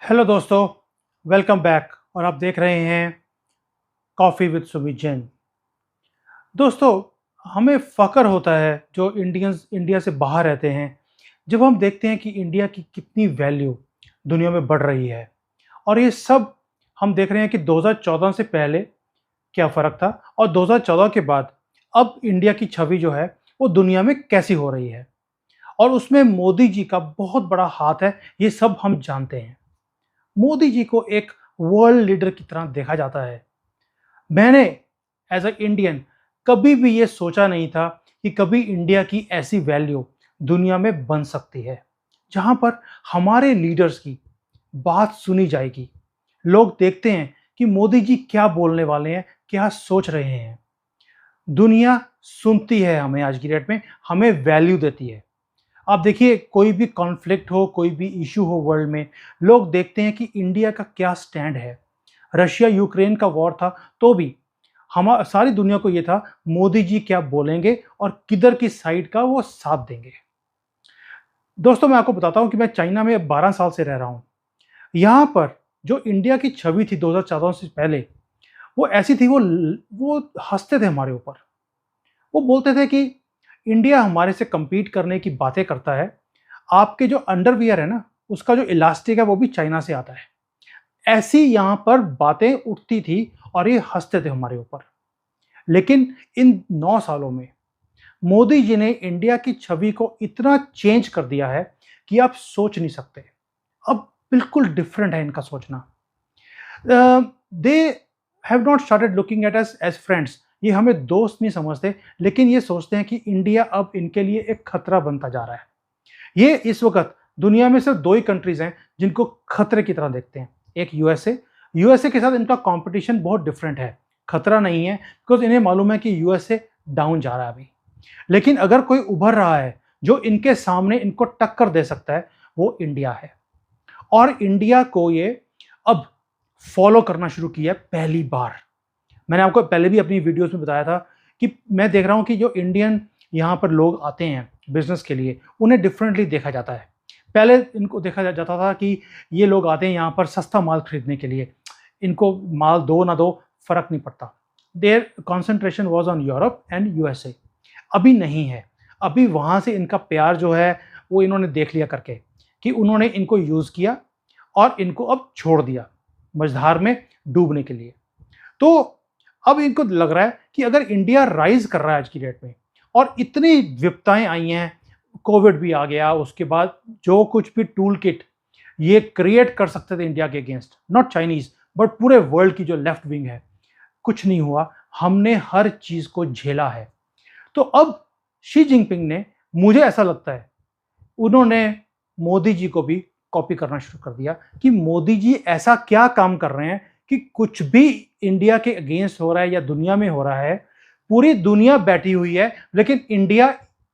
Hello दोस्तों, welcome back. और आप देख रहे हैं कॉफ़ी विद सुमित जैन। दोस्तों, हमें फ़ख्र होता है जो इंडियंस इंडिया से बाहर रहते हैं, जब हम देखते हैं कि इंडिया की कितनी वैल्यू दुनिया में बढ़ रही है। और ये सब हम देख रहे हैं कि 2014 से पहले क्या फ़र्क था और 2014 के बाद अब इंडिया की छवि जो है वो दुनिया में कैसी हो रही है। और उसमें मोदी जी का बहुत बड़ा हाथ है, ये सब हम जानते हैं। मोदी जी को एक वर्ल्ड लीडर की तरह देखा जाता है। मैंने एज अ इंडियन कभी भी ये सोचा नहीं था कि कभी इंडिया की ऐसी वैल्यू दुनिया में बन सकती है, जहां पर हमारे लीडर्स की बात सुनी जाएगी। लोग देखते हैं कि मोदी जी क्या बोलने वाले हैं, क्या सोच रहे हैं। दुनिया सुनती है हमें, आज की डेट में हमें वैल्यू देती है। आप देखिए, कोई भी कॉन्फ्लिक्ट हो, कोई भी इशू हो वर्ल्ड में, लोग देखते हैं कि इंडिया का क्या स्टैंड है। रशिया यूक्रेन का वॉर था तो भी हम सारी दुनिया को ये था मोदी जी क्या बोलेंगे और किधर की साइड का वो साथ देंगे। दोस्तों, मैं आपको बताता हूं कि मैं चाइना में 12 साल से रह रहा हूं। यहां पर जो इंडिया की छवि थी 2014 से पहले, वो ऐसी थी, वो हंसते थे हमारे ऊपर। वो बोलते थे कि इंडिया हमारे से compete करने की बातें करता है, आपके जो अंडरवियर है ना, उसका जो इलास्टिक है वो भी चाइना से आता है। ऐसी यहाँ पर बातें उठती थी और ये हंसते थे हमारे ऊपर। लेकिन इन 9 सालों में मोदी जी ने इंडिया की छवि को इतना चेंज कर दिया है कि आप सोच नहीं सकते। अब बिल्कुल डिफरेंट है इनका सोचना। They have not started looking at us as friends. ये हमें दोस्त नहीं समझते, लेकिन ये सोचते हैं कि इंडिया अब इनके लिए एक खतरा बनता जा रहा है। ये इस वक्त दुनिया में सिर्फ 2 ही कंट्रीज हैं जिनको खतरे की तरह देखते हैं। एक यूएसए। यूएसए के साथ इनका कंपटीशन बहुत डिफरेंट है, खतरा नहीं है, बिकॉज इन्हें मालूम है कि यूएसए डाउन जा रहा है अभी। लेकिन अगर कोई उभर रहा है जो इनके सामने इनको टक्कर दे सकता है, वो इंडिया है। और इंडिया को ये अब फॉलो करना शुरू किया पहली बार। मैंने आपको पहले भी अपनी वीडियोस में बताया था कि मैं देख रहा हूं कि जो इंडियन यहाँ पर लोग आते हैं बिजनेस के लिए, उन्हें डिफरेंटली देखा जाता है। पहले इनको देखा जाता था कि ये लोग आते हैं यहाँ पर सस्ता माल खरीदने के लिए, इनको माल दो ना दो फर्क नहीं पड़ता। There concentration was on Europe and USA. अभी नहीं है। अभी वहाँ से इनका प्यार जो है वो इन्होंने देख लिया करके कि उन्होंने इनको यूज़ किया और इनको अब छोड़ दिया मझधार में डूबने के लिए। तो अब इनको लग रहा है कि अगर इंडिया राइज कर रहा है आज की डेट में और इतनी विपत्ताएं आई हैं, कोविड भी आ गया, उसके बाद जो कुछ भी टूल किट ये क्रिएट कर सकते थे इंडिया के अगेंस्ट, नॉट चाइनीज बट पूरे वर्ल्ड की जो लेफ्ट विंग है, कुछ नहीं हुआ। हमने हर चीज को झेला है। तो अब शी जिनपिंग ने, मुझे ऐसा लगता है, उन्होंने मोदी जी को भी कॉपी करना शुरू कर दिया कि मोदी जी ऐसा क्या काम कर रहे हैं कि कुछ भी इंडिया के अगेंस्ट हो रहा है या दुनिया में हो रहा है, पूरी दुनिया बैठी हुई है लेकिन इंडिया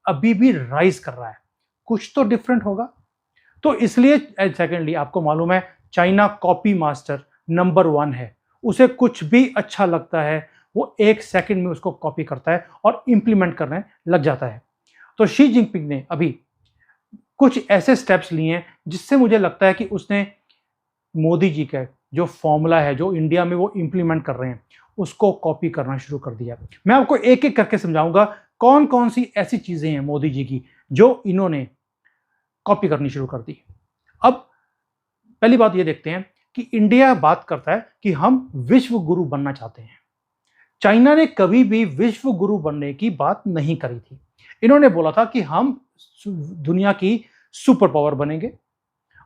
अभी भी राइज कर रहा है। कुछ तो डिफरेंट होगा। तो इसलिए सेकेंडली, आपको मालूम है चाइना कॉपी मास्टर नंबर 1 है। उसे कुछ भी अच्छा लगता है, वो 1 सेकंड में उसको कॉपी करता है और इंप्लीमेंट करने लग जाता है। तो शी जिनपिंग ने अभी कुछ ऐसे स्टेप्स लिए हैं जिससे मुझे लगता है कि उसने मोदी जी का जो फॉर्मूला है, जो इंडिया में वो इंप्लीमेंट कर रहे हैं, उसको कॉपी करना शुरू कर दिया। मैं आपको एक एक करके समझाऊंगा कौन कौन सी ऐसी चीजें हैं मोदी जी की जो इन्होंने कॉपी करनी शुरू कर दी। अब पहली बात ये देखते हैं कि इंडिया बात करता है कि हम विश्व गुरु बनना चाहते हैं। चाइना ने कभी भी विश्व गुरु बनने की बात नहीं करी थी। इन्होंने बोला था कि हम दुनिया की सुपर पावर बनेंगे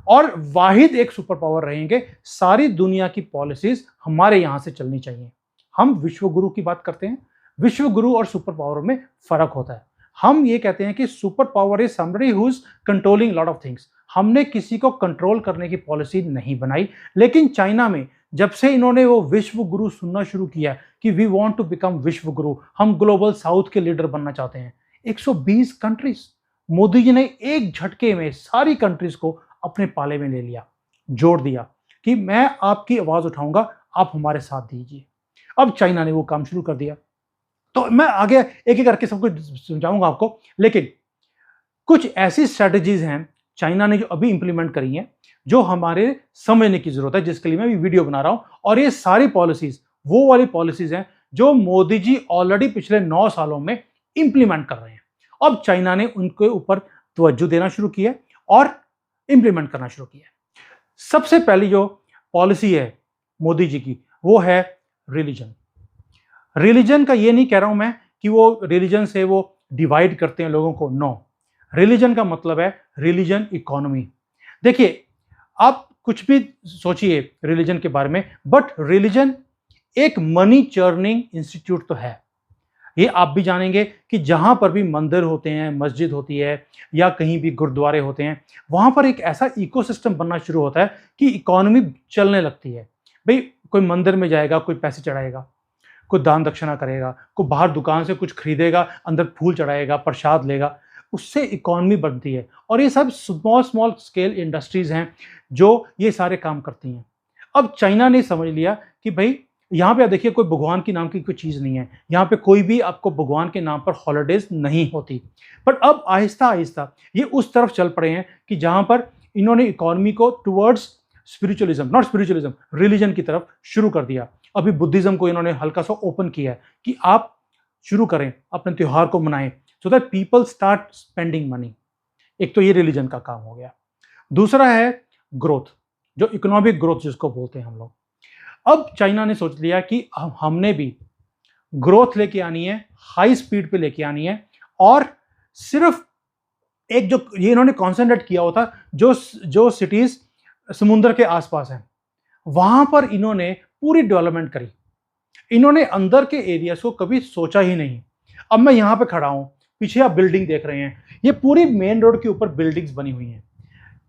और वाहिद एक सुपर पावर रहेंगे। सारी दुनिया की पॉलिसीज हमारे यहां से चलनी चाहिए। हम विश्व गुरु की बात करते हैं। विश्व गुरु और सुपर पावर में फर्क होता है। हम ये कहते हैं कि super power is somebody who is controlling lot of things. हमने किसी को कंट्रोल करने की पॉलिसी नहीं बनाई। लेकिन चाइना में जब से इन्होंने वो विश्व गुरु सुनना शुरू किया कि वी वांट टू बिकम विश्व गुरु, हम ग्लोबल साउथ के लीडर बनना चाहते हैं, 120 कंट्रीज, मोदी जी ने एक झटके में सारी कंट्रीज को अपने पाले में ले लिया, जोड़ दिया कि मैं आपकी आवाज उठाऊंगा, आप हमारे साथ दीजिए। अब चाइना ने वो काम शुरू कर दिया। तो मैं आगे एक एक करके सब कुछ समझाऊंगा आपको, लेकिन कुछ ऐसी स्ट्रेटजीज हैं चाइना ने जो अभी इंप्लीमेंट करी हैं, जो हमारे समझने की जरूरत है, जिसके लिए मैं भी वीडियो बना रहा हूं। और ये सारी पॉलिसीज वो वाली पॉलिसीज हैं जो मोदी जी ऑलरेडी पिछले 9 सालों में इंप्लीमेंट कर रहे हैं। अब चाइना ने उनके ऊपर तवज्जो देना शुरू किया और इंप्लीमेंट करना शुरू किया। सबसे पहली जो पॉलिसी है मोदी जी की, वो है रिलीजन। रिलीजन का ये नहीं कह रहा हूं मैं कि वो रिलीजन से वो डिवाइड करते हैं लोगों को, नो। रिलीजन का मतलब है रिलीजन इकोनॉमी। देखिए, आप कुछ भी सोचिए रिलीजन के बारे में, बट रिलीजन एक मनी चर्निंग इंस्टीट्यूट तो है। ये आप भी जानेंगे कि जहां पर भी मंदिर होते हैं, मस्जिद होती है या कहीं भी गुरुद्वारे होते हैं, वहां पर एक ऐसा इकोसिस्टम बनना शुरू होता है कि इकोनॉमी चलने लगती है। भाई, कोई मंदिर में जाएगा, कोई पैसे चढ़ाएगा, कोई दान दक्षिणा करेगा, कोई बाहर दुकान से कुछ खरीदेगा, अंदर फूल चढ़ाएगा, प्रसाद लेगा, उससे इकोनॉमी बनती है। और ये सब स्मॉल स्मॉल स्केल इंडस्ट्रीज हैं जो ये सारे काम करती हैं। अब चाइना ने समझ लिया कि भाई यहाँ पे आप देखिए, कोई भगवान के नाम की कोई चीज़ नहीं है, यहाँ पे कोई भी आपको भगवान के नाम पर हॉलीडेज नहीं होती। पर अब आहिस्ता आहिस्ता ये उस तरफ चल पड़े हैं कि जहाँ पर इन्होंने इकोनॉमी को towards spiritualism, not spiritualism, religion की तरफ शुरू कर दिया। अभी बुद्धिज्म को इन्होंने हल्का सा ओपन किया है कि आप शुरू करें, अपने त्योहार को मनाएं, so that people start spending money. एक तो ये रिलीजन का काम हो गया। दूसरा है ग्रोथ, जो इकोनॉमिक ग्रोथ जिसको बोलते हैं हम लोग। अब चाइना ने सोच लिया कि हमने भी ग्रोथ लेके आनी है, हाई स्पीड पे लेके आनी है। और सिर्फ एक जो ये इन्होंने कॉन्सेंट्रेट किया होता, जो सिटीज समुद्र के आसपास हैं, वहां पर इन्होंने पूरी डेवलपमेंट करी। इन्होंने अंदर के एरियाज को कभी सोचा ही नहीं। अब मैं यहां पे खड़ा हूं, पीछे आप बिल्डिंग देख रहे हैं, ये पूरी मेन रोड के ऊपर बिल्डिंग्स बनी हुई हैं।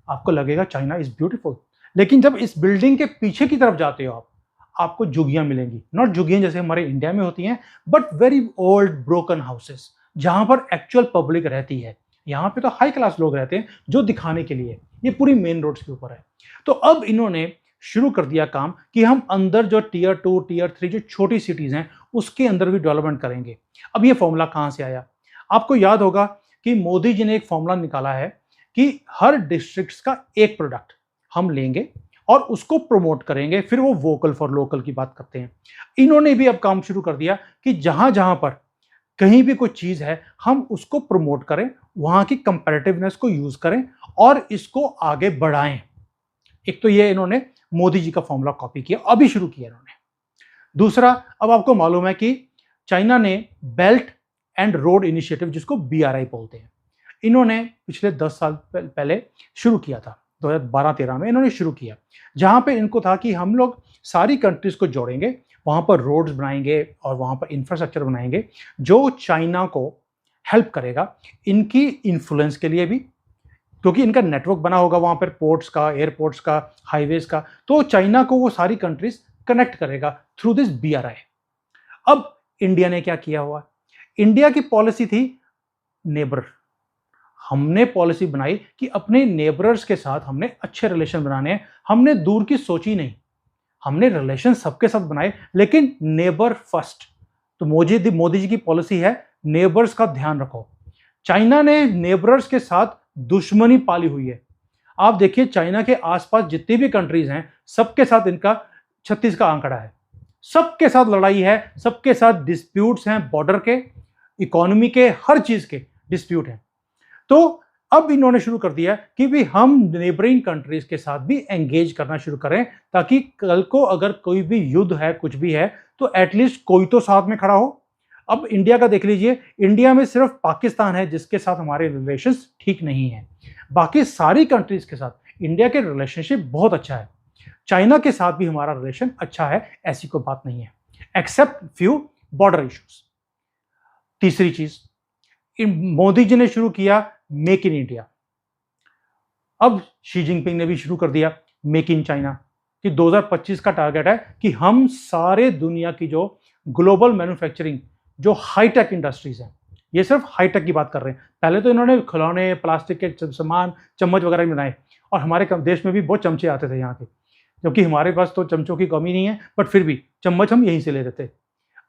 आपको लगेगा चाइना इज ब्यूटीफुल, लेकिन जब इस बिल्डिंग के पीछे की तरफ जाते हो आपको झुग्गियां मिलेंगी। नॉट झुग्गियां जैसे हमारे इंडिया में होती हैं, but very old broken houses, जहां पर एक्चुअल पब्लिक रहती है। यहाँ पे तो हाई क्लास लोग रहते हैं जो दिखाने के लिए। ये पूरी मेन रोड्स के ऊपर है। तो अब इन्होंने शुरू कर दिया काम कि हम अंदर जो टीयर 2 टीयर 3 जो छोटी सिटीज हैं, उसके अंदर भी डेवलपमेंट करेंगे। अब ये फॉर्मूला कहां से आया? आपको याद होगा कि मोदी जी ने एक फॉर्मूला निकाला है कि हर डिस्ट्रिक्ट का एक प्रोडक्ट हम लेंगे और उसको प्रमोट करेंगे। फिर वो वोकल फॉर लोकल की बात करते हैं। इन्होंने भी अब काम शुरू कर दिया कि जहां जहां पर कहीं भी कोई चीज है, हम उसको प्रमोट करें, वहां की कंपैरेटिवनेस को यूज करें और इसको आगे बढ़ाएं। एक तो ये इन्होंने मोदी जी का फॉर्मूला कॉपी किया, अभी शुरू किया इन्होंने। दूसरा, अब आपको मालूम है कि चाइना ने बेल्ट एंड रोड इनिशिएटिव, जिसको BRI बोलते हैं, इन्होंने पिछले 10 साल पहले शुरू किया था। 2012-13 में इन्होंने शुरू किया, जहां पे इनको था कि हम लोग सारी कंट्रीज को जोड़ेंगे, वहां पर रोड्स बनाएंगे और वहां पर इंफ्रास्ट्रक्चर बनाएंगे जो चाइना को हेल्प करेगा इनकी इन्फ्लुएंस के लिए भी, क्योंकि इनका नेटवर्क बना होगा वहां पर, पोर्ट्स का, एयरपोर्ट्स का, हाईवेज का। तो चाइना को वो सारी कंट्रीज कनेक्ट करेगा थ्रू दिस BRI। अब इंडिया ने क्या किया हुआ? इंडिया की पॉलिसी थी नेबर। हमने पॉलिसी बनाई कि अपने नेबरर्स के साथ हमने अच्छे रिलेशन बनाने हैं। हमने दूर की सोची नहीं, हमने रिलेशन सबके साथ बनाए, लेकिन नेबर फर्स्ट। तो मोदी जी की पॉलिसी है नेबर्स का ध्यान रखो। चाइना ने नेबरर्स के साथ दुश्मनी पाली हुई है। आप देखिए, चाइना के आसपास जितनी भी कंट्रीज हैं, सबके साथ इनका 36 का आंकड़ा है। सबके साथ लड़ाई है, सबके साथ डिस्प्यूट्स हैं, बॉर्डर के, इकोनॉमी के, हर चीज के डिस्प्यूट हैं। तो अब इन्होंने शुरू कर दिया कि भी हम नेबरिंग कंट्रीज के साथ भी एंगेज करना शुरू करें, ताकि कल को अगर कोई भी युद्ध है, कुछ भी है, तो एटलीस्ट कोई तो साथ में खड़ा हो। अब इंडिया का देख लीजिए, इंडिया में सिर्फ पाकिस्तान है जिसके साथ हमारे रिलेशंस ठीक नहीं है। बाकी सारी कंट्रीज के साथ इंडिया के रिलेशनशिप बहुत अच्छा है। चाइना के साथ भी हमारा रिलेशन अच्छा है, ऐसी कोई बात नहीं है, एक्सेप्ट फ्यू बॉर्डर इश्यूज। तीसरी चीज, मोदी जी ने शुरू किया मेक इन इंडिया। अब शी जिनपिंग ने भी शुरू कर दिया मेक इन चाइना, कि 2025 का टारगेट है कि हम सारे दुनिया की जो ग्लोबल मैन्युफैक्चरिंग, जो हाईटेक इंडस्ट्रीज हैं, ये सिर्फ हाईटेक की बात कर रहे हैं। पहले तो इन्होंने खिलौने, प्लास्टिक के सामान, चम्मच वगैरह बनाए, और हमारे देश में भी बहुत चमचे आते थे यहाँ के, क्योंकि हमारे पास तो चमचों की कमी नहीं है, बट फिर भी चम्मच हम यहीं से ले लेते।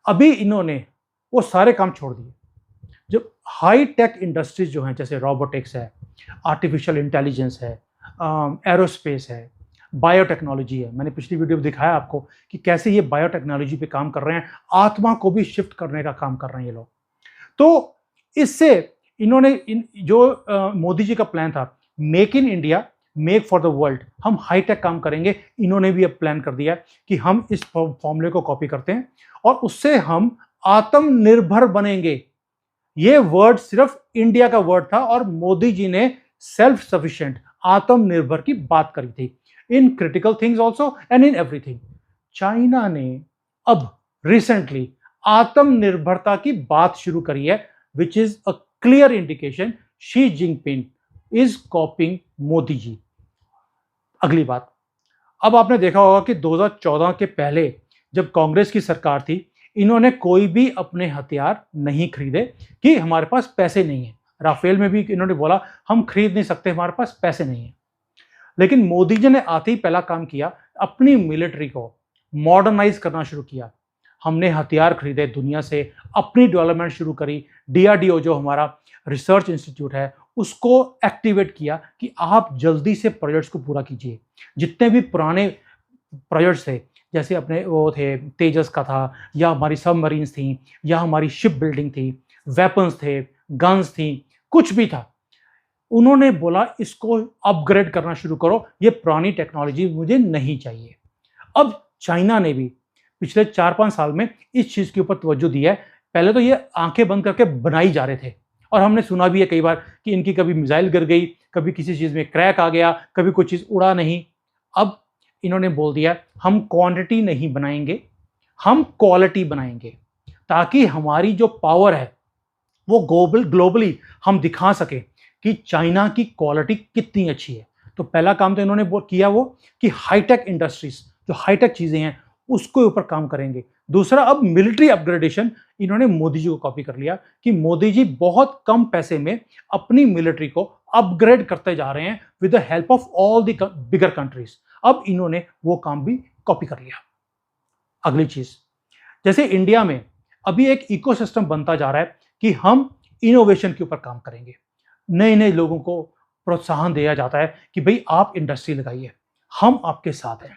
अभी इन्होंने वो सारे काम छोड़ दिए। जो हाई टेक इंडस्ट्रीज जो हैं, जैसे रोबोटिक्स है, आर्टिफिशियल इंटेलिजेंस है, एरोस्पेस है, बायोटेक्नोलॉजी है। मैंने पिछली वीडियो में दिखाया आपको कि कैसे ये बायोटेक्नोलॉजी पे काम कर रहे हैं, आत्मा को भी शिफ्ट करने का काम कर रहे हैं ये लोग। तो इससे इन्होंने मोदी जी का प्लान था make in India make for the world, हम हाईटेक काम करेंगे। इन्होंने भी अब प्लान कर दिया कि हम इस फॉर्मूले को कॉपी करते हैं और उससे हम आत्मनिर्भर बनेंगे। ये वर्ड सिर्फ इंडिया का वर्ड था और मोदी जी ने सेल्फ सफिशिएंट, आत्मनिर्भर की बात करी थी in critical things also and in everything. China ने अब रिसेंटली आत्मनिर्भरता की बात शुरू करी है, which is a clear indication Xi Jinping is copying Modi ji. अगली बात, अब आपने देखा होगा कि 2014 के पहले जब कांग्रेस की सरकार थी, इन्होंने कोई भी अपने हथियार नहीं खरीदे कि हमारे पास पैसे नहीं है। राफेल में भी इन्होंने बोला हम खरीद नहीं सकते, हमारे पास पैसे नहीं है। लेकिन मोदी जी ने आते ही पहला काम किया, अपनी मिलिट्री को मॉडर्नाइज करना शुरू किया। हमने हथियार खरीदे दुनिया से, अपनी डेवलपमेंट शुरू करी। डीआरडीओ जो हमारा रिसर्च इंस्टीट्यूट है उसको एक्टिवेट किया कि आप जल्दी से प्रोजेक्ट्स को पूरा कीजिए। जितने भी पुराने प्रोजेक्ट्स थे, जैसे अपने वो थे तेजस का था, या हमारी सबमरीन्स थी, या हमारी शिप बिल्डिंग थी, वेपन्स थे, गन्स थी, कुछ भी था, उन्होंने बोला इसको अपग्रेड करना शुरू करो, ये पुरानी टेक्नोलॉजी मुझे नहीं चाहिए। अब चाइना ने भी पिछले 4-5 साल में इस चीज के ऊपर तवज्जो दी है। पहले तो ये आंखें बंद करके बनाई जा रहे थे और हमने सुना भी है कई बार कि इनकी कभी मिसाइल गिर गई, कभी किसी चीज में क्रैक आ गया, कभी कोई चीज उड़ा नहीं। अब इन्होंने बोल दिया हम क्वांटिटी नहीं बनाएंगे, हम क्वालिटी बनाएंगे, ताकि हमारी जो पावर है वो ग्लोबली हम दिखा सके कि चाइना की क्वालिटी कितनी अच्छी है। तो पहला काम तो इन्होंने किया वो कि हाईटेक इंडस्ट्रीज, जो हाईटेक चीजें हैं उसके ऊपर काम करेंगे। दूसरा, अब मिलिट्री अपग्रेडेशन इन्होंने मोदी जी को कॉपी कर लिया कि मोदी जी बहुत कम पैसे में अपनी मिलिट्री को अपग्रेड करते जा रहे हैं with the help of all the bigger countries. अब इन्होंने वो काम भी कॉपी कर लिया। अगली चीज, जैसे इंडिया में अभी एक इकोसिस्टम बनता जा रहा है कि हम इनोवेशन के ऊपर काम करेंगे। नए नए लोगों को प्रोत्साहन दिया जाता है कि भाई आप इंडस्ट्री लगाइए, हम आपके साथ हैं।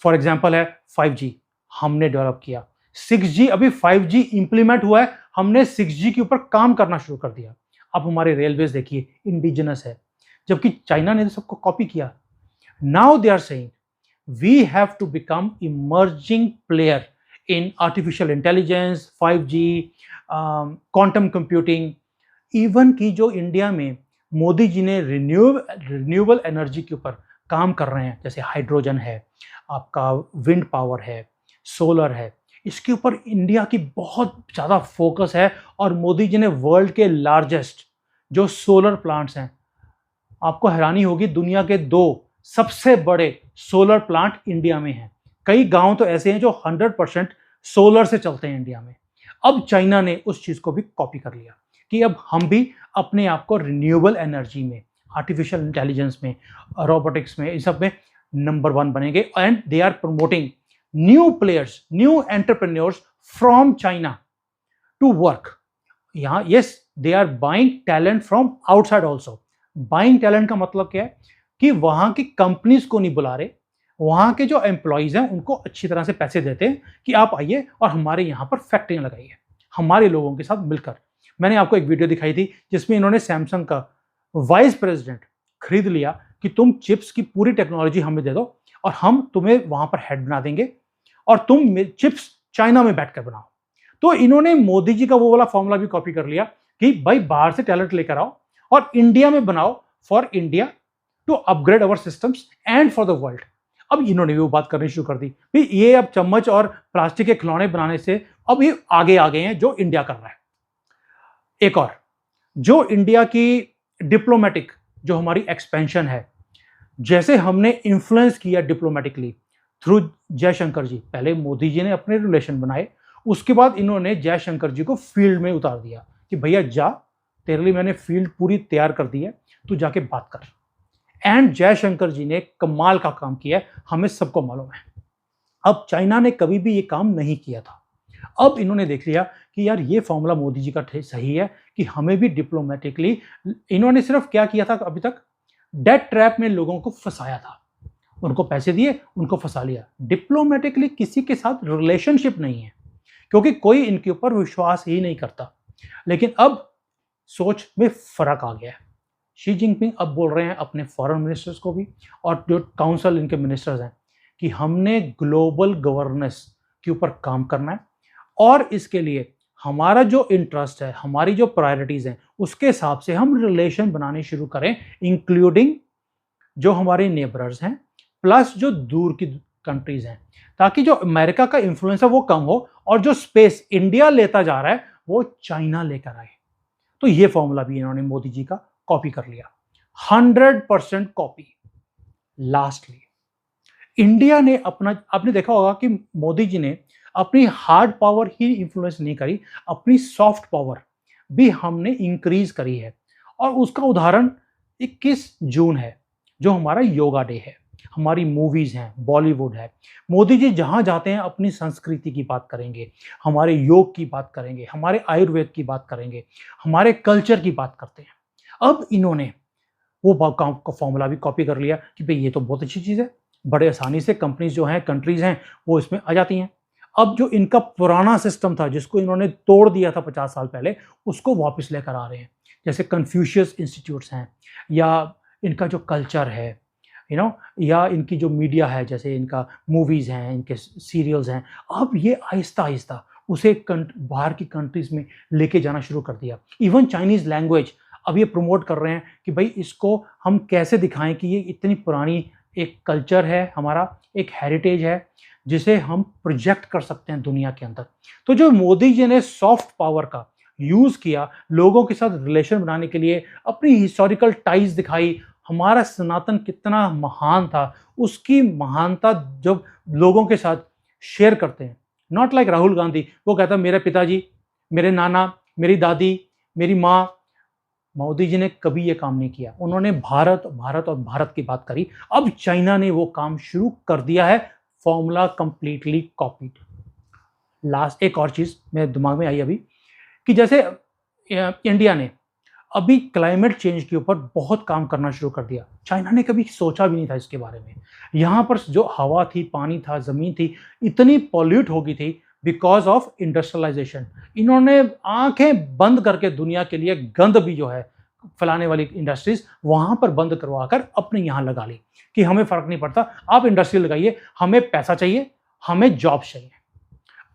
फॉर एग्जाम्पल है 5G हमने डेवलप किया, 6G अभी 5G इंप्लीमेंट हुआ है, हमने 6G के ऊपर काम करना शुरू कर दिया। अब हमारे रेलवेज देखिए इंडिजिनस है, जबकि चाइना ने सबको कॉपी किया। Now they are saying we have to become emerging player in artificial intelligence, 5G, quantum computing. Even की जो इंडिया में मोदी जी ने रिन्यूएबल एनर्जी के ऊपर काम कर रहे हैं, जैसे हाइड्रोजन है, आपका विंड पावर है, सोलर है, इसके ऊपर इंडिया की बहुत ज़्यादा फोकस है। और मोदी जी ने वर्ल्ड के लार्जेस्ट जो सोलर प्लांट्स हैं, आपको हैरानी होगी दुनिया के 2 सबसे बड़े सोलर प्लांट इंडिया में हैं। कई गांव तो ऐसे हैं जो 100% सोलर से चलते हैं इंडिया में। अब चाइना ने उस चीज़ को भी कॉपी कर लिया कि अब हम भी अपने आप को रिन्यूएबल एनर्जी में, आर्टिफिशियल इंटेलिजेंस में, रोबोटिक्स में, इन सब में नंबर 1 बनेंगे। And they are promoting new players, new entrepreneurs from China to work यहाँ। Yes, they are buying talent from outside also. Buying talent का मतलब क्या है कि वहां की कंपनीज को नहीं बुला रहे, वहां के जो एम्प्लॉयज हैं उनको अच्छी तरह से पैसे देते हैं कि आप आइए और हमारे यहाँ पर फैक्ट्रियां लगाइए हमारे लोगों के साथ मिलकर। मैंने आपको एक वीडियो दिखाई थी जिसमें इन्होंने सैमसंग का वाइस प्रेसिडेंट खरीद लिया कि तुम चिप्स की पूरी टेक्नोलॉजी हमें दे दो और हम तुम्हें वहां पर हेड बना देंगे और तुम चिप्स चाइना में बैठकर बनाओ। तो इन्होंने मोदी जी का वो वाला फॉर्मूला भी कॉपी कर लिया कि भाई बाहर से टैलेंट लेकर आओ और इंडिया में बनाओ, for India to upgrade our systems and for the world. अब इन्होंने भी वो बात करनी शुरू कर दी भाई ये अब चम्मच और प्लास्टिक के खिलौने बनाने से अब ये आगे आ गए हैं जो इंडिया कर रहा है। एक और, जो इंडिया की डिप्लोमेटिक जो हमारी एक्सपेंशन है, जैसे हमने इन्फ्लुएंस किया डिप्लोमेटिकली थ्रू जयशंकर जी। पहले मोदी जी ने अपने रिलेशन बनाए, उसके बाद इन्होंने जयशंकर जी को फील्ड में उतार दिया कि भैया जा, तेरे लिए मैंने फील्ड पूरी तैयार कर दी है, तू जाके बात कर। एंड जयशंकर जी ने कमाल का काम किया, हमें सबको मालूम है। अब चाइना ने कभी भी ये काम नहीं किया था। अब इन्होंने देख लिया कि यार ये फॉर्मूला मोदी जी का सही है कि हमें भी डिप्लोमेटिकली, इन्होंने सिर्फ क्या किया था अभी तक, डेट ट्रैप में लोगों को फंसाया था, उनको पैसे दिए, उनको फंसा लिया। डिप्लोमेटिकली किसी के साथ रिलेशनशिप नहीं है, क्योंकि कोई इनके ऊपर विश्वास ही नहीं करता। लेकिन अब सोच में फर्क आ गया है। शी जिनपिंग अब बोल रहे हैं अपने फॉरेन मिनिस्टर्स को भी और जो काउंसिल इनके मिनिस्टर्स हैं कि हमने ग्लोबल गवर्नेंस के ऊपर काम करना है और इसके लिए हमारा जो इंटरेस्ट है, हमारी जो प्रायोरिटीज हैं, उसके हिसाब से हम रिलेशन बनाने शुरू करें, इंक्लूडिंग जो हमारे नेबर्स हैं प्लस जो दूर की कंट्रीज हैं, ताकि जो अमेरिका का इन्फ्लुएंस है वो कम हो और जो स्पेस इंडिया लेता जा रहा है वो चाइना लेकर आए। तो ये फॉर्मूला भी इन्होंने मोदी जी का कॉपी कर लिया, 100% कॉपी। लास्टली इंडिया ने अपना, आपने देखा होगा कि मोदी जी ने अपनी हार्ड पावर ही इन्फ्लुएंस नहीं करी, अपनी सॉफ्ट पावर भी हमने इंक्रीज करी है। और उसका उदाहरण 21 जून है जो हमारा योगा डे है, हमारी मूवीज हैं, बॉलीवुड है। मोदी जी जहां जाते हैं अपनी संस्कृति की बात करेंगे, हमारे योग की बात करेंगे, हमारे आयुर्वेद की बात करेंगे, हमारे कल्चर की बात करते हैं। अब इन्होंने वो फॉर्मूला भी कॉपी कर लिया कि भाई ये तो बहुत अच्छी चीज है, बड़े आसानी से कंपनीज जो हैं, कंट्रीज हैं, वो इसमें आ जाती हैं। अब जो इनका पुराना सिस्टम था जिसको इन्होंने तोड़ दिया था 50 साल पहले, उसको वापस लेकर आ रहे हैं। जैसे कन्फ्यूशियस इंस्टीट्यूट्स हैं, या इनका जो कल्चर है, या इनकी जो मीडिया है, जैसे इनका मूवीज हैं, इनके सीरियल्स हैं, अब ये आहिस्ता आहिस्ता उसे बाहर की कंट्रीज में लेके जाना शुरू कर दिया। इवन चाइनीज लैंग्वेज अब ये प्रमोट कर रहे हैं कि भाई इसको हम कैसे दिखाएं कि ये इतनी पुरानी एक कल्चर है, हमारा एक हेरिटेज है जिसे हम प्रोजेक्ट कर सकते हैं दुनिया के अंदर। तो जो मोदी जी ने सॉफ्ट पावर का यूज किया लोगों के साथ रिलेशन बनाने के लिए, अपनी हिस्टोरिकल टाइज दिखाई, हमारा सनातन कितना महान था, उसकी महानता जब लोगों के साथ शेयर करते हैं, नॉट लाइक राहुल गांधी, वो कहता मेरे पिताजी, मेरे नाना, मेरी दादी, मेरी माँ। मोदी जी ने कभी ये काम नहीं किया, उन्होंने भारत भारत और भारत की बात करी। अब चाइना ने वो काम शुरू कर दिया है, फॉर्मूला कंप्लीटली कॉपीड। लास्ट एक और चीज मेरे दिमाग में आई अभी, कि जैसे इंडिया ने अभी क्लाइमेट चेंज के ऊपर बहुत काम करना शुरू कर दिया, चाइना ने कभी सोचा भी नहीं था इसके बारे में। यहाँ पर जो हवा थी, पानी था, जमीन थी, इतनी पॉल्यूट हो गई थी बिकॉज ऑफ इंडस्ट्रियलाइजेशन। इन्होंने आंखें बंद करके दुनिया के लिए गंद भी जो है फैलाने वाली इंडस्ट्रीज वहां पर बंद करवाकर अपने यहाँ लगा ली कि हमें फर्क नहीं पड़ता, आप इंडस्ट्री लगाइए, हमें पैसा चाहिए, हमें जॉब चाहिए।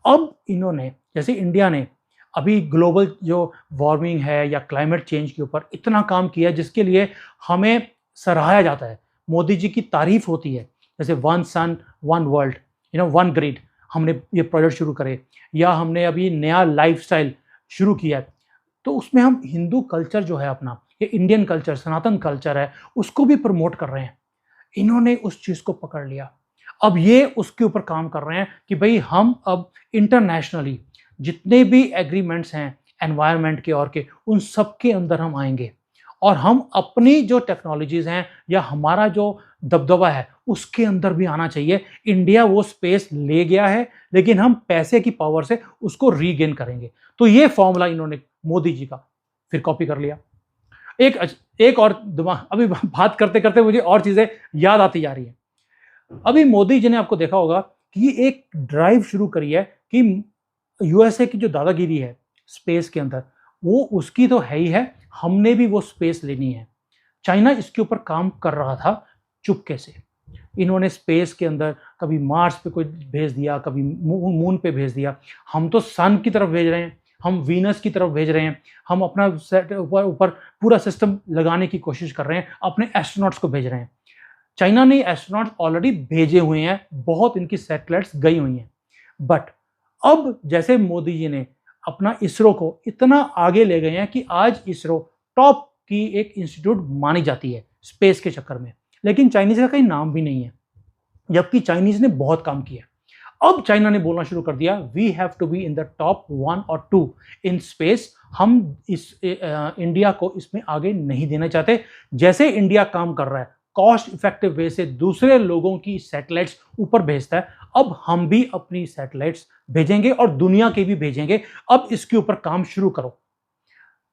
अब इन्होंने, जैसे इंडिया ने अभी ग्लोबल जो वार्मिंग है या क्लाइमेट चेंज के ऊपर इतना काम किया है जिसके लिए हमें सराहाया जाता है, मोदी जी की तारीफ होती है, जैसे one sun one world, one grid, हमने ये प्रोजेक्ट शुरू करे, या हमने अभी नया लाइफस्टाइल शुरू किया है। तो उसमें हम हिंदू कल्चर जो है अपना, ये इंडियन कल्चर, सनातन कल्चर है, उसको भी प्रमोट कर रहे हैं। इन्होंने उस चीज को पकड़ लिया, अब ये उसके ऊपर काम कर रहे हैं कि भाई हम अब इंटरनेशनली जितने भी एग्रीमेंट्स हैं एनवायरनमेंट के और के, उन सब के अंदर हम आएंगे और हम अपनी जो टेक्नोलॉजीज हैं या हमारा जो दबदबा है उसके अंदर भी आना चाहिए। इंडिया वो स्पेस ले गया है, लेकिन हम पैसे की पावर से उसको रीगेन करेंगे। तो ये फॉर्मूला इन्होंने मोदी जी का फिर कॉपी कर लिया। एक और दिमाग, अभी बात करते करते मुझे और चीजें याद आती जा रही है। अभी मोदी जी ने, आपको देखा होगा कि ये एक ड्राइव शुरू करी है कि यूएसए की जो दादागिरी है स्पेस के अंदर, वो उसकी तो है ही है, हमने भी वो स्पेस लेनी है। चाइना इसके ऊपर काम कर रहा था चुपके से। इन्होंने स्पेस के अंदर कभी मार्स पे कोई भेज दिया, कभी मून पे भेज दिया। हम तो सन की तरफ भेज रहे हैं, हम वीनस की तरफ भेज रहे हैं, हम अपना ऊपर पूरा सिस्टम लगाने की कोशिश कर रहे हैं, अपने एस्ट्रोनॉट्स को भेज रहे हैं। चाइना ने एस्ट्रोनॉट्स ऑलरेडी भेजे हुए हैं, बहुत इनकी सैटेलाइट्स गई हुई हैं। बट अब जैसे मोदी जी ने अपना इसरो को इतना आगे ले गए हैं कि आज इसरो टॉप की एक इंस्टीट्यूट मानी जाती है स्पेस के चक्कर में, लेकिन चाइनीज का कहीं नाम भी नहीं है, जबकि चाइनीज ने बहुत काम किया। अब चाइना ने बोलना शुरू कर दिया, we have to be in the top 1 और 2 इन स्पेस। हम इस इंडिया को इसमें आगे नहीं देना चाहते। जैसे इंडिया काम कर रहा है कॉस्ट इफेक्टिव वे से दूसरे लोगों की सैटेलाइट्स ऊपर भेजता है, अब हम भी अपनी सैटेलाइट्स भेजेंगे और दुनिया के भी भेजेंगे। अब इसके ऊपर काम शुरू करो।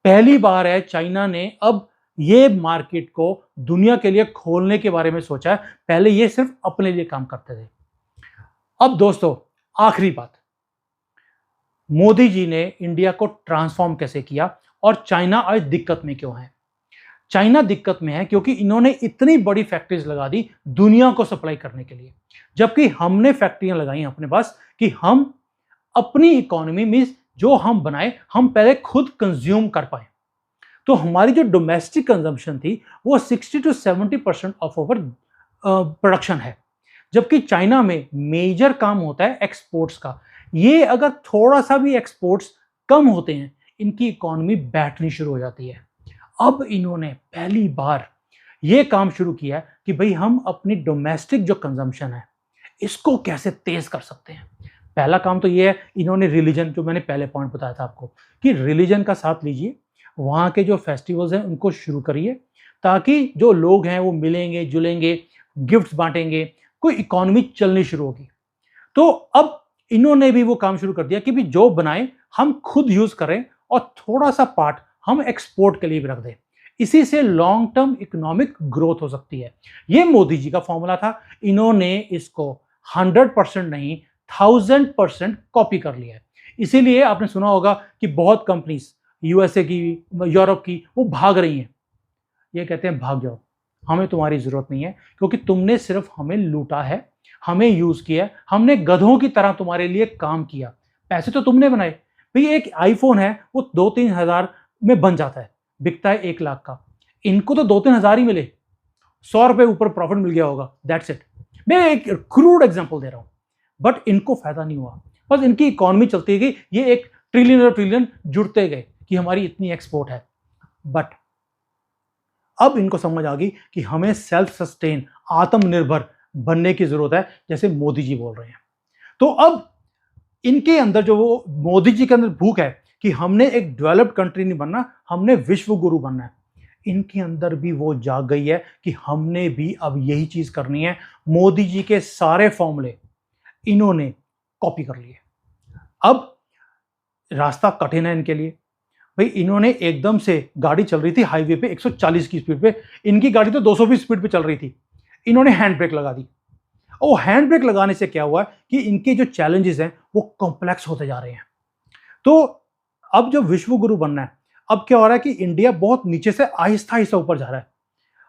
पहली बार है चाइना ने अब ये मार्केट को दुनिया के लिए खोलने के बारे में सोचा है। पहले ये सिर्फ अपने लिए काम करते थे। अब दोस्तों, आखिरी बात, मोदी जी ने इंडिया को ट्रांसफॉर्म कैसे किया और चाइना आज दिक्कत में क्यों है? चाइना दिक्कत में है क्योंकि इन्होंने इतनी बड़ी फैक्ट्रीज लगा दी दुनिया को सप्लाई करने के लिए, जबकि हमने फैक्ट्रियां लगाई अपने पास कि हम अपनी इकोनॉमी में जो हम बनाए हम पहले खुद कंज्यूम कर पाए। तो हमारी जो डोमेस्टिक कंजम्पशन थी वो 60 to 70% ऑफ ओवर प्रोडक्शन है, जबकि चाइना में मेजर काम होता है एक्सपोर्ट्स का। ये अगर थोड़ा सा भी एक्सपोर्ट्स कम होते हैं, इनकी इकोनॉमी बैठनी शुरू हो जाती है। अब इन्होंने पहली बार ये काम शुरू किया है कि भाई हम अपनी डोमेस्टिक जो कंजम्पशन है इसको कैसे तेज कर सकते हैं। पहला काम तो ये है, इन्होंने रिलीजन, जो मैंने पहले पॉइंट बताया था आपको कि रिलीजन का साथ लीजिए, वहाँ के जो फेस्टिवल्स हैं उनको शुरू करिए, ताकि जो लोग हैं वो मिलेंगे जुलेंगे, गिफ्ट्स बांटेंगे, कोई इकोनॉमी चलनी शुरू होगी। तो अब इन्होंने भी वो काम शुरू कर दिया कि भी जो बनाए हम खुद यूज करें और थोड़ा सा पार्ट हम एक्सपोर्ट के लिए भी रख दें। इसी से लॉन्ग टर्म इकोनॉमिक ग्रोथ हो सकती है। ये मोदी जी का फॉर्मूला था। इन्होंने इसको 100% नहीं 1000% कॉपी कर लिया है। इसीलिए आपने सुना होगा कि बहुत कंपनीज यूएसए की, यूरोप की, वो भाग रही हैं। ये कहते हैं भाग जाओ, हमें तुम्हारी जरूरत नहीं है, क्योंकि तुमने सिर्फ हमें लूटा है, हमें यूज किया, हमने गधों की तरह तुम्हारे लिए काम किया, पैसे तो तुमने बनाए। भाई एक आईफोन है वो 2-3 हजार में बन जाता है, बिकता है 1 लाख का। इनको तो 2-3 हजार ही मिले, 100 रुपए ऊपर प्रॉफिट मिल गया होगा, दैट्स इट। मैं एक क्रूड एग्जांपल दे रहा हूं, बट इनको फायदा नहीं हुआ, बस इनकी इकोनॉमी चलती गई। ये 1 ट्रिलियन जुड़ते गए कि हमारी इतनी एक्सपोर्ट है। बट अब इनको समझ आ गई कि हमें सेल्फ सस्टेन, आत्मनिर्भर बनने की जरूरत है, जैसे मोदी जी बोल रहे हैं। तो अब इनके अंदर जो वो मोदी जी के अंदर भूख है कि हमने एक डेवलप्ड कंट्री नहीं बनना, हमने विश्व गुरु बनना है, इनके अंदर भी वो जाग गई है कि हमने भी अब यही चीज करनी है। मोदी जी के सारे फॉर्मूले इन्होंने कॉपी कर लिए। अब रास्ता कठिन है इनके लिए। भाई इन्होंने एकदम से, गाड़ी चल रही थी हाईवे पे 140 की स्पीड पे, इनकी गाड़ी तो 220 स्पीड पे चल रही थी, इन्होंने हैंड ब्रेक लगा दी। और हैंड ब्रेक लगाने से क्या हुआ कि इनके जो चैलेंजेस हैं वो कॉम्प्लेक्स होते जा रहे हैं। तो अब जो विश्व गुरु बनना है, अब क्या हो रहा है कि इंडिया बहुत नीचे से आहिस्ता आहिस्ता ऊपर जा रहा है।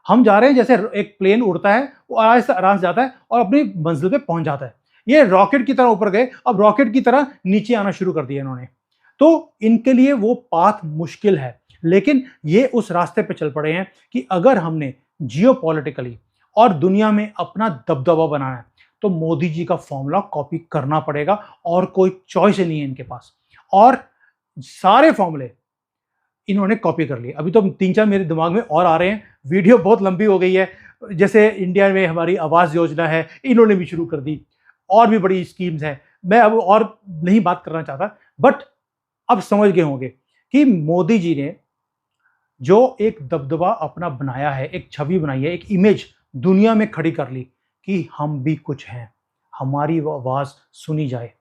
हम जा रहे हैं जैसे एक प्लेन उड़ता है, वो आहिस्ता आराम से जाता है और अपनी मंजिल पे पहुंच जाता है। ये रॉकेट की तरह ऊपर गए, अब रॉकेट की तरह नीचे आना शुरू कर दिया इन्होंने। तो इनके लिए वो पाथ मुश्किल है, लेकिन ये उस रास्ते पे चल पड़े हैं कि अगर हमने जियोपॉलिटिकली और दुनिया में अपना दबदबा बनाना है तो मोदी जी का फॉर्मूला कॉपी करना पड़ेगा, और कोई चॉइस नहीं है इनके पास। और सारे फॉर्मूले इन्होंने कॉपी कर लिए। अभी तो 3-4 मेरे दिमाग में और आ रहे हैं, वीडियो बहुत लंबी हो गई है। जैसे इंडिया में हमारी आवास योजना है, इन्होंने भी शुरू कर दी, और भी बड़ी स्कीम्स हैं, मैं अब और नहीं बात करना चाहता। बट अब समझ गए होंगे कि मोदी जी ने जो एक दबदबा अपना बनाया है, एक छवि बनाई है, एक इमेज दुनिया में खड़ी कर ली कि हम भी कुछ हैं, हमारी वो आवाज सुनी जाए।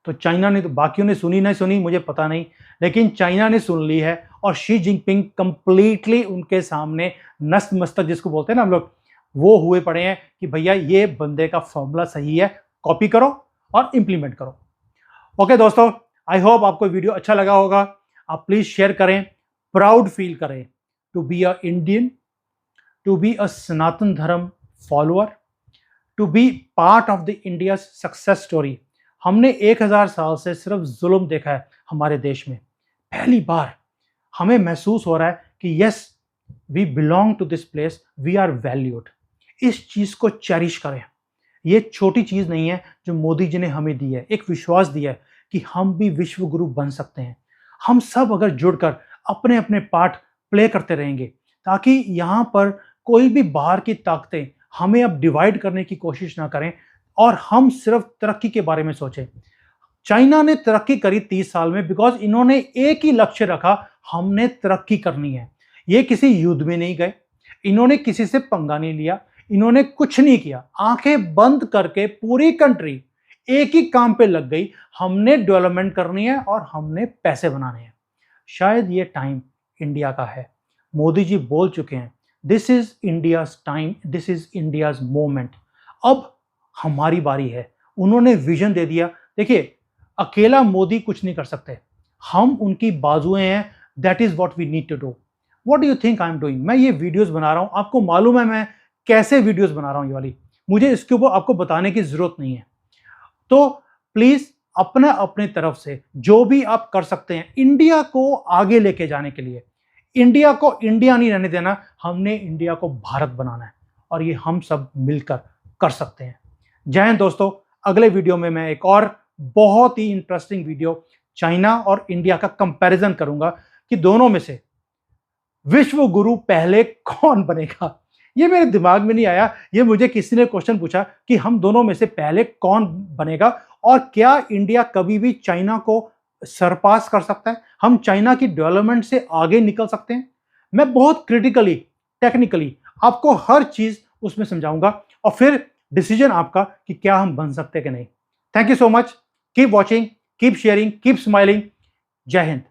तो चाइना ने, तो बाकियों ने सुनी नहीं सुनी मुझे पता नहीं, लेकिन चाइना ने सुन ली है। और शी जिनपिंग कंप्लीटली उनके सामने नस्त मस्तक, जिसको बोलते हैं ना हम लोग, वो हुए पड़े हैं कि भैया ये बंदे का फॉर्मूला सही है, कॉपी करो और इंप्लीमेंट करो। ओके दोस्तों, आई होप आपको वीडियो अच्छा लगा होगा। आप प्लीज शेयर करें, प्राउड फील करें to be a Indian, to be a Sanatan Dharma follower, to be part of the India success story. हमने 1000 साल से सिर्फ जुल्म देखा है हमारे देश में, पहली बार हमें महसूस हो रहा है कि yes we belong to this place, we are valued. इस चीज को चेरिश करें। ये छोटी चीज नहीं है जो मोदी जी ने हमें दी है, एक विश्वास दिया है कि हम भी विश्व गुरु बन सकते हैं। हम सब अगर जुड़कर अपने अपने पार्ट प्ले करते रहेंगे, ताकि यहाँ पर कोई भी बाहर की ताकतें हमें अब डिवाइड करने की कोशिश ना करें और हम सिर्फ तरक्की के बारे में सोचें। चाइना ने तरक्की करी 30 साल में बिकॉज इन्होंने एक ही लक्ष्य रखा, हमने तरक्की करनी है। ये किसी युद्ध में नहीं गए, इन्होंने किसी से पंगा नहीं लिया, इन्होंने कुछ नहीं किया। आंखें बंद करके पूरी कंट्री एक ही काम पे लग गई, हमने डेवलपमेंट करनी है और हमने पैसे बनाने हैं। शायद ये टाइम इंडिया का है। मोदी जी बोल चुके हैं, this is India's time, this is India's moment. अब हमारी बारी है। उन्होंने विजन दे दिया। देखिए, अकेला मोदी कुछ नहीं कर सकते, हम उनकी बाजुएं हैं। That is what we need to do. What do you think I am doing? मैं ये वीडियोस बना रहा हूं, आपको मालूम है मैं कैसे वीडियोस बना रहा हूं ये वाली, मुझे इसके ऊपर आपको बताने की जरूरत नहीं है। तो प्लीज अपना अपने तरफ से जो भी आप कर सकते हैं इंडिया को आगे लेके जाने के लिए। इंडिया को इंडिया नहीं रहने देना, हमने इंडिया को भारत बनाना है और ये हम सब मिलकर कर सकते हैं। जय हिंद दोस्तों। अगले वीडियो में मैं एक और बहुत ही इंटरेस्टिंग वीडियो चाइना और इंडिया का कंपैरिजन करूंगा कि दोनों में से विश्व गुरु पहले कौन बनेगा। ये मेरे दिमाग में नहीं आया, ये मुझे किसी ने क्वेश्चन पूछा कि हम दोनों में से पहले कौन बनेगा और क्या इंडिया कभी भी चाइना को सरपास कर सकता है, हम चाइना की डेवलपमेंट से आगे निकल सकते हैं। मैं बहुत क्रिटिकली टेक्निकली आपको हर चीज उसमें समझाऊंगा और फिर डिसीजन आपका कि क्या हम बन सकते हैं कि नहीं। Thank you so much. Keep watching, keep sharing, keep smiling. जय हिंद।